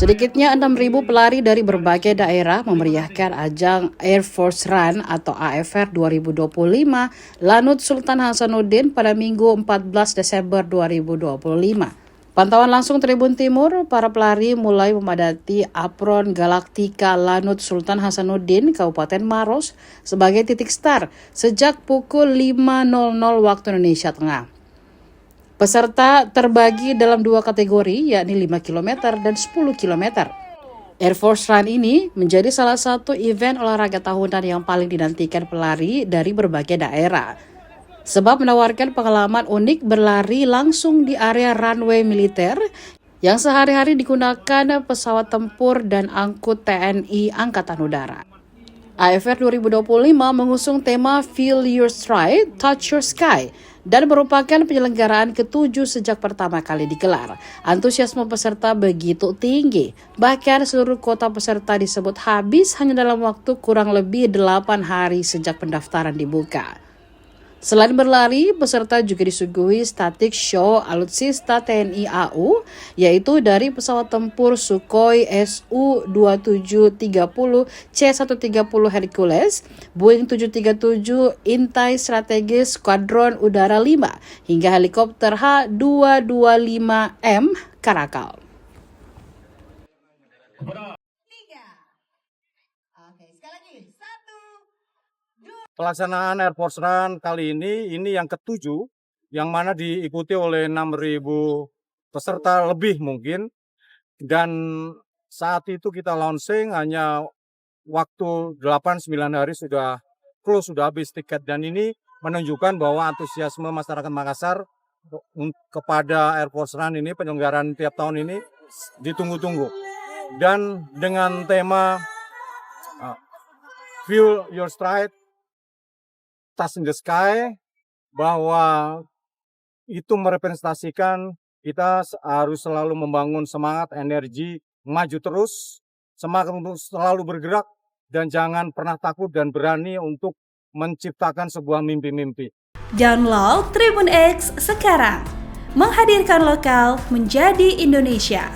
Sedikitnya 6.000 pelari dari berbagai daerah memeriahkan ajang Air Force Run atau AFR 2025 Lanut Sultan Hasanuddin pada Minggu 14 Desember 2025. Pantauan langsung Tribun Timur, para pelari mulai memadati apron Galaktika Lanut Sultan Hasanuddin, Kabupaten Maros sebagai titik start sejak pukul 5.00 waktu Indonesia Tengah. Peserta terbagi dalam dua kategori, yakni 5 km dan 10 km. Air Force Run ini menjadi salah satu event olahraga tahunan yang paling dinantikan pelari dari berbagai daerah. Sebab menawarkan pengalaman unik berlari langsung di area runway militer yang sehari-hari digunakan pesawat tempur dan angkut TNI Angkatan Udara. AFR 2025 mengusung tema Feel Your Stride, Touch Your Sky dan merupakan penyelenggaraan ke-7 sejak pertama kali digelar. Antusiasme peserta begitu tinggi, bahkan seluruh kota peserta disebut habis hanya dalam waktu kurang lebih 8 hari sejak pendaftaran dibuka. Selain berlari, peserta juga disuguhi static show alutsista TNI AU, yaitu dari pesawat tempur Sukhoi Su-2730 C-130 Hercules, Boeing 737 Intai Strategis Skuadron Udara 5, hingga helikopter H-225M Karakal. Pelaksanaan Air Force Run kali ini yang ke-7, yang mana diikuti oleh 6.000 peserta lebih mungkin. Dan saat itu kita launching hanya waktu 8-9 hari sudah close, sudah habis tiket. Dan ini menunjukkan bahwa antusiasme masyarakat Makassar kepada Air Force Run ini, penyelenggaraan tiap tahun ini ditunggu-tunggu. Dan dengan tema Feel Your Stride, Touch in the Sky, bahwa itu merepresentasikan kita harus selalu membangun semangat, energi, maju terus, semangat untuk selalu bergerak, dan jangan pernah takut dan berani untuk menciptakan sebuah mimpi-mimpi. Download Tribun X sekarang, menghadirkan lokal menjadi Indonesia.